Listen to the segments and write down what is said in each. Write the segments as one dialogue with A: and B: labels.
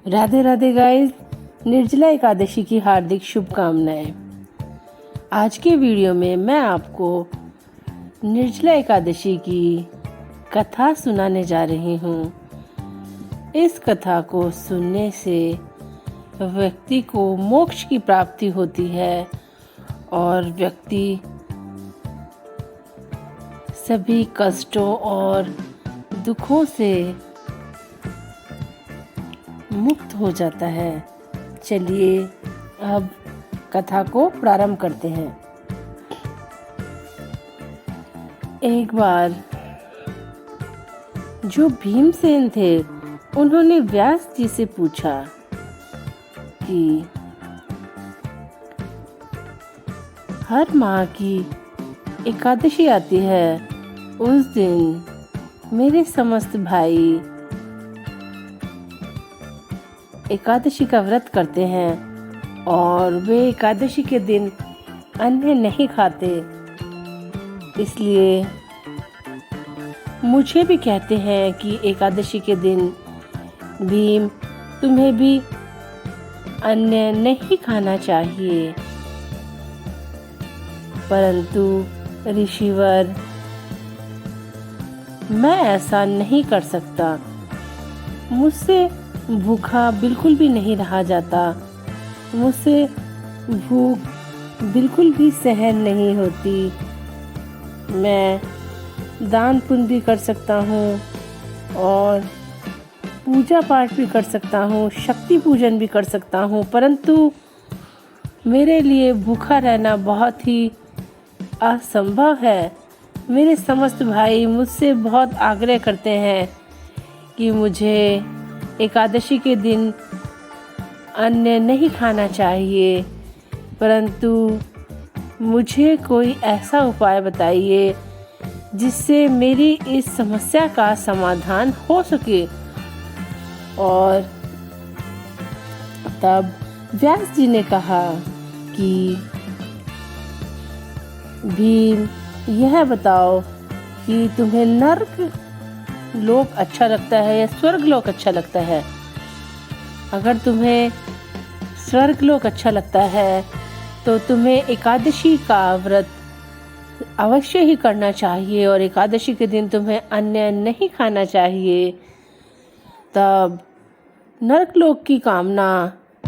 A: Radhe Radhe guys, Nirjala Ekadashi की हार्दिक शुभकामनाएं। आज के वीडियो में मैं आपको निर्जला एकादशी की कथा सुनाने जा रही हूँ। इस कथा को सुनने से व्यक्ति को मोक्ष की प्राप्ति होती है और व्यक्ति सभी कष्टों और दुखों से मुक्त हो जाता है। चलिए अब कथा को प्रारंभ करते हैं। एक बार जो भीमसेन थे उन्होंने व्यास जी से पूछा कि हर माह की एकादशी आती है, उस दिन मेरे समस्त भाई एकादशी का व्रत करते हैं और वे एकादशी के दिन अन्न नहीं खाते, इसलिए मुझे भी कहते हैं कि एकादशी के दिन भीम तुम्हें भी अन्न नहीं खाना चाहिए। परंतु ऋषिवर, मैं ऐसा नहीं कर सकता। मुझसे भूखा बिल्कुल भी नहीं रहा जाता। मुझसे भूख बिल्कुल भी सहन नहीं होती। मैं दान पुण्य भी कर सकता हूँ और पूजा पाठ भी कर सकता हूँ, शक्ति पूजन भी कर सकता हूँ, परंतु मेरे लिए भूखा रहना बहुत ही असंभव है। मेरे समस्त भाई मुझसे बहुत आग्रह करते हैं कि मुझे एकादशी के दिन अन्न नहीं खाना चाहिए, परंतु मुझे कोई ऐसा उपाय बताइए जिससे मेरी इस समस्या का समाधान हो सके। और तब व्यास जी ने कहा कि भीम, यह बताओ कि तुम्हें नर्क लोक अच्छा लगता है या स्वर्ग लोक अच्छा लगता है। अगर तुम्हें स्वर्ग लोक अच्छा लगता है तो तुम्हें एकादशी का व्रत अवश्य ही करना चाहिए और एकादशी के दिन तुम्हें अन्न नहीं खाना चाहिए। तब नरक लोक की कामना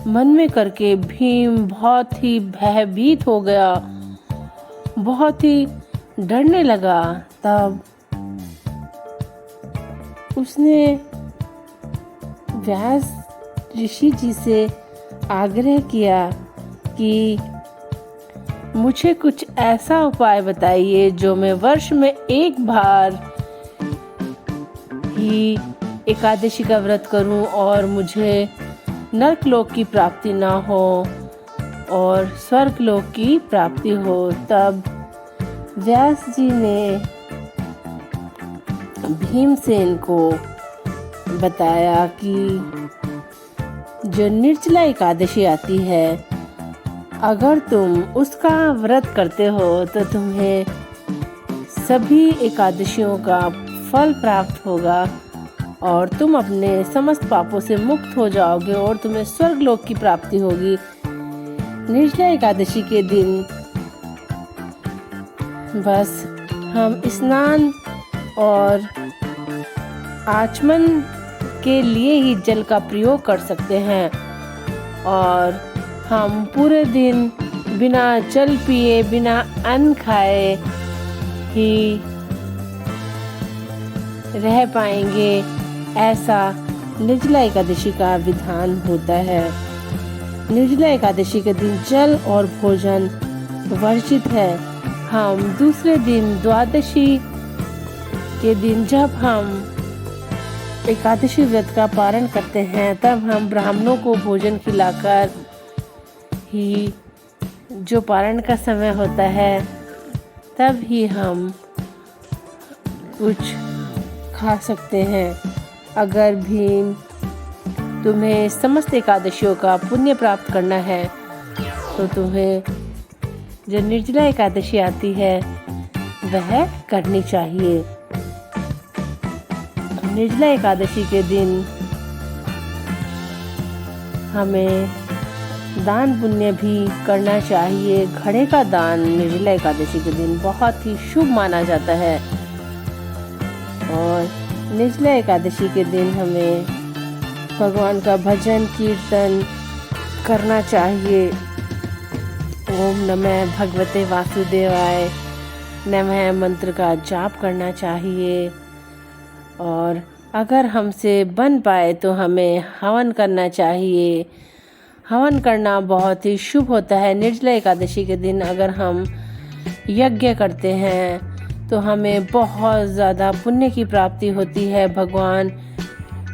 A: मन में करके भीम बहुत ही भयभीत हो गया, बहुत ही डरने लगा। तब उसने व्यास ऋषि जी से आग्रह किया कि मुझे कुछ ऐसा उपाय बताइए जो मैं वर्ष में एक बार ही एकादशी का व्रत करूं और मुझे नरक लोक की प्राप्ति ना हो और स्वर्ग लोक की प्राप्ति हो। तब व्यास जी ने भीमसेन को बताया कि जो निर्जला एकादशी आती है, अगर तुम उसका व्रत करते हो तो तुम्हें सभी एकादशियों का फल प्राप्त होगा और तुम अपने समस्त पापों से मुक्त हो जाओगे और तुम्हें स्वर्ग लोक की प्राप्ति होगी। निर्जला एकादशी के दिन बस हम स्नान और आचमन के लिए ही जल का प्रयोग कर सकते हैं और हम पूरे दिन बिना जल पिए, बिना अन्न खाए ही रह पाएंगे, ऐसा निर्जला एकादशी का विधान होता है। निर्जला एकादशी के दिन जल और भोजन वर्जित है। हम दूसरे दिन द्वादशी के दिन जब हम एकादशी व्रत का पारण करते हैं, तब हम ब्राह्मणों को भोजन खिलाकर ही, जो पारण का समय होता है, तब ही हम कुछ खा सकते हैं। अगर भीम तुम्हें समस्त एकादशियों का पुण्य प्राप्त करना है तो तुम्हें जो निर्जला एकादशी आती है वह करनी चाहिए। निर्जला एकादशी के दिन हमें दान पुण्य भी करना चाहिए। घड़े का दान निर्जला एकादशी के दिन बहुत ही शुभ माना जाता है और निर्जला एकादशी के दिन हमें भगवान का भजन कीर्तन करना चाहिए। ओम नमः भगवते वासुदेवाय नमः मंत्र का जाप करना चाहिए और अगर हमसे बन पाए तो हमें हवन करना चाहिए। हवन करना बहुत ही शुभ होता है। निर्जला एकादशी के दिन अगर हम यज्ञ करते हैं तो हमें बहुत ज़्यादा पुण्य की प्राप्ति होती है। भगवान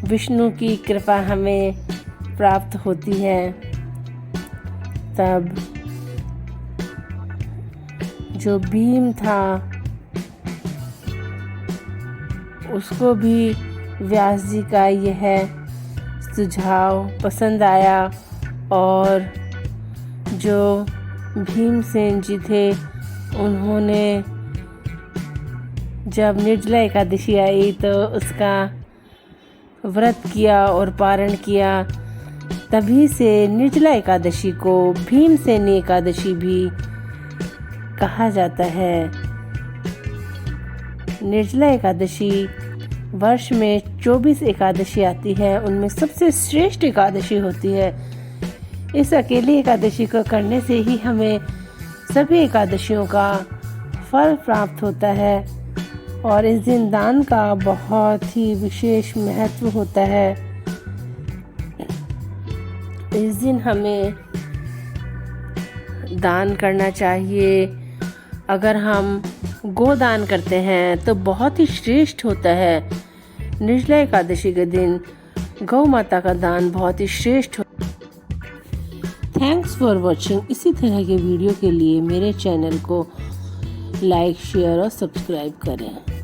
A: विष्णु की कृपा हमें प्राप्त होती है। तब जो भीम था उसको भी व्यास जी का यह सुझाव पसंद आया और जो भीमसेन जी थे उन्होंने जब निर्जला एकादशी आई तो उसका व्रत किया और पारण किया। तभी से निर्जला एकादशी को भीमसेनी एकादशी भी कहा जाता है। निर्जला एकादशी वर्ष में 24 एकादशी आती है, उनमें सबसे श्रेष्ठ एकादशी होती है। इस अकेली एकादशी को करने से ही हमें सभी एकादशियों का फल प्राप्त होता है और इस दिन दान का बहुत ही विशेष महत्व होता है। इस दिन हमें दान करना चाहिए। अगर हम गोदान करते हैं तो बहुत ही श्रेष्ठ होता है। निर्जला एकादशी के दिन गौ माता का दान बहुत ही श्रेष्ठ होता है। Thanks for watching. इसी तरह के वीडियो के लिए मेरे चैनल को लाइक शेयर और सब्सक्राइब करें।